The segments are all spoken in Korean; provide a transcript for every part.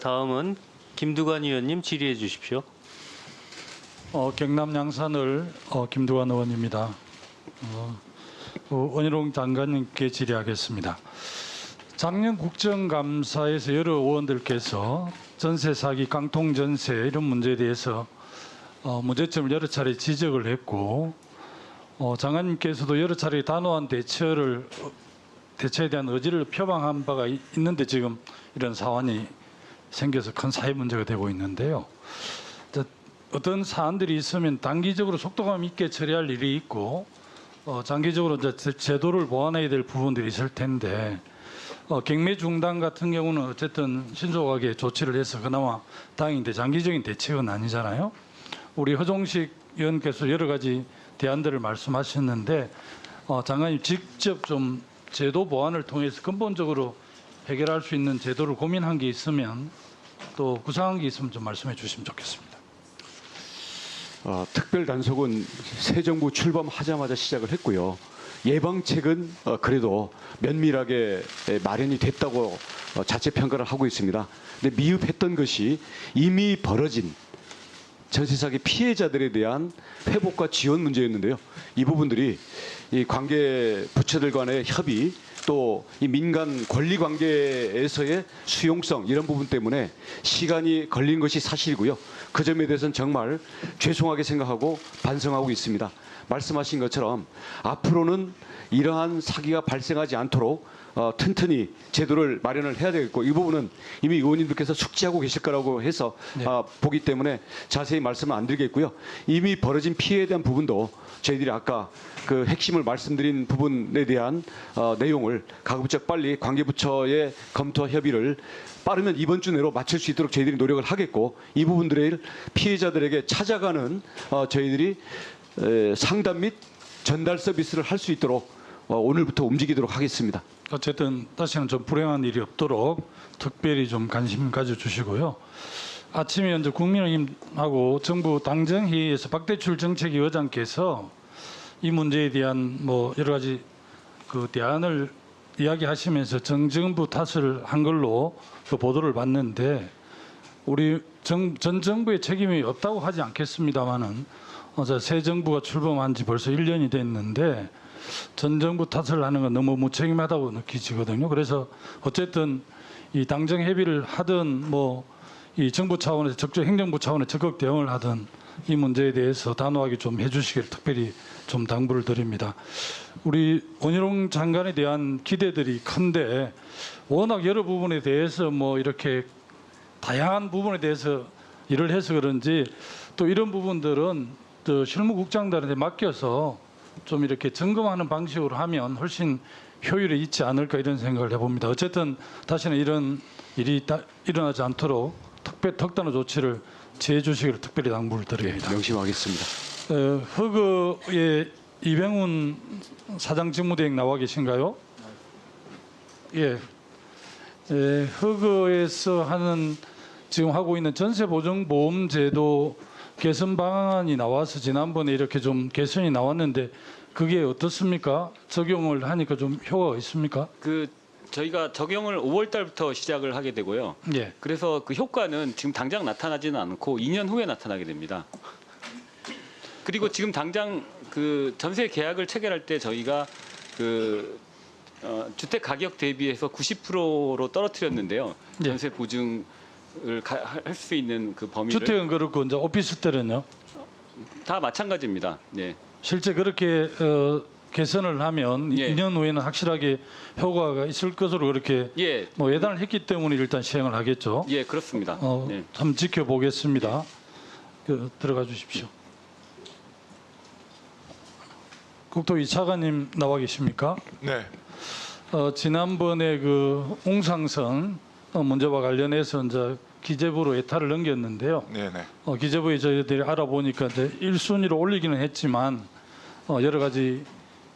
다음은 김두관 의원님 질의해 주십시오. 경남 양산을 김두관 의원입니다. 원희룡 장관님께 질의하겠습니다. 작년 국정감사에서 여러 의원들께서 전세 사기, 깡통 전세 이런 문제에 대해서 문제점을 여러 차례 지적을 했고 장관님께서도 여러 차례 단호한 대처에 대한 의지를 표방한 바가 있는데 지금 이런 사안이 생겨서 큰 사회 문제가 되고 있는데요. 어떤 사안들이 있으면 단기적으로 속도감 있게 처리할 일이 있고 장기적으로 이제 제도를 보완해야 될 부분들이 있을 텐데 경매 중단 같은 경우는 어쨌든 신속하게 조치를 해서 그나마 다행인데 장기적인 대책은 아니잖아요. 우리 허종식 의원께서 여러 가지 대안들을 말씀하셨는데 장관님 직접 좀 제도 보완을 통해서 근본적으로 해결할 수 있는 제도를 고민한 게 있으면 또 구상한 게 있으면 좀 말씀해 주시면 좋겠습니다. 특별 단속은 새 정부 출범하자마자 시작을 했고요. 예방책은 그래도 면밀하게 마련이 됐다고 자체 평가를 하고 있습니다. 근데 미흡했던 것이 이미 벌어진 전세 사기 피해자들에 대한 회복과 지원 문제였는데요. 이 부분들이 이 관계 부처들 간의 협의 또 이 민간 권리 관계에서의 수용성 이런 부분 때문에 시간이 걸린 것이 사실이고요. 그 점에 대해서는 정말 죄송하게 생각하고 반성하고 있습니다. 말씀하신 것처럼 앞으로는 이러한 사기가 발생하지 않도록 튼튼히 제도를 마련을 해야 되겠고 이 부분은 이미 의원님들께서 숙지하고 계실 거라고 해서 보기 때문에 자세히 말씀은 안 드리겠고요. 이미 벌어진 피해에 대한 부분도 저희들이 아까 그 핵심을 말씀드린 부분에 대한 내용을 가급적 빨리 관계부처의 검토와 협의를 빠르면 이번 주 내로 마칠 수 있도록 저희들이 노력을 하겠고 이 부분들을 피해자들에게 찾아가는 저희들이 상담 및 전달 서비스를 할 수 있도록 오늘부터 움직이도록 하겠습니다. 어쨌든 다시는 좀 불행한 일이 없도록 특별히 좀 관심 가져주시고요. 아침에 이제 국민의힘하고 정부 당정회의에서 박대출 정책위 의장께서 이 문제에 대한 여러 가지 그 대안을 이야기하시면서 정정부 탓을 한 걸로 그 보도를 봤는데 우리 전 정부의 책임이 없다고 하지 않겠습니다만은 새 정부가 출범한 지 벌써 1년이 됐는데 전 정부 탓을 하는 건 너무 무책임하다고 느끼지거든요. 그래서 어쨌든 이 당정 협의를 하든 이 정부 차원에서 행정부 차원의 적극 대응을 하든 이 문제에 대해서 단호하게 좀 해주시기를 특별히 좀 당부를 드립니다. 우리 원희룡 장관에 대한 기대들이 큰데 워낙 여러 부분에 대해서 이렇게 다양한 부분에 대해서 일을 해서 그런지 또 이런 부분들은 또 실무국장들한테 맡겨서 좀 이렇게 점검하는 방식으로 하면 훨씬 효율이 있지 않을까 이런 생각을 해봅니다. 어쨌든 다시는 이런 일이 일어나지 않도록 특단의 조치를 취해 주시기를 특별히 당부를 드립니다. 명심하겠습니다. 허그의 이병훈 사장 직무대행 나와 계신가요? 예. 허그에서 지금 하고 있는 전세보증보험제도 개선 방안이 나와서 지난번에 이렇게 좀 개선이 나왔는데 그게 어떻습니까? 적용을 하니까 좀 효과가 있습니까? 저희가 적용을 5월 달부터 시작을 하게 되고요. 예. 그래서 그 효과는 지금 당장 나타나지는 않고 2년 후에 나타나게 됩니다. 그리고 지금 당장 그 전세 계약을 체결할 때 저희가 주택 가격 대비해서 90%로 떨어뜨렸는데요. 예. 전세 보증을 할 수 있는 그 범위를 주택은 그렇고 이제 오피스텔은요? 다 마찬가지입니다. 네. 실제 그렇게 개선을 하면 예. 2년 후에는 확실하게 효과가 있을 것으로 그렇게 예, 예단을 했기 때문에 일단 시행을 하겠죠. 예, 그렇습니다. 네. 한번 지켜보겠습니다. 들어가 주십시오. 국토위 차관님 나와 계십니까? 네. 지난번에 그 웅상선 문제와 관련해서 이제 기재부로 예타를 넘겼는데요. 네네. 기재부에 저희들이 알아보니까 이제 1순위로 올리기는 했지만 여러 가지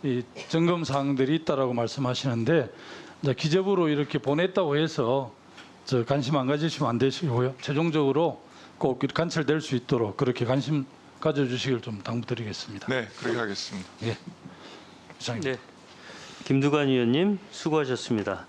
이 점검 사항들이 있다라고 말씀하시는데 이제 기재부로 이렇게 보냈다고 해서 관심 안 가지시면 안 되시고요. 최종적으로 꼭 관철될 수 있도록 그렇게 관심 가져주시길 좀 당부드리겠습니다. 네, 그렇게 하겠습니다. 예, 이상입니다. 네. 김두관 의원님 수고하셨습니다.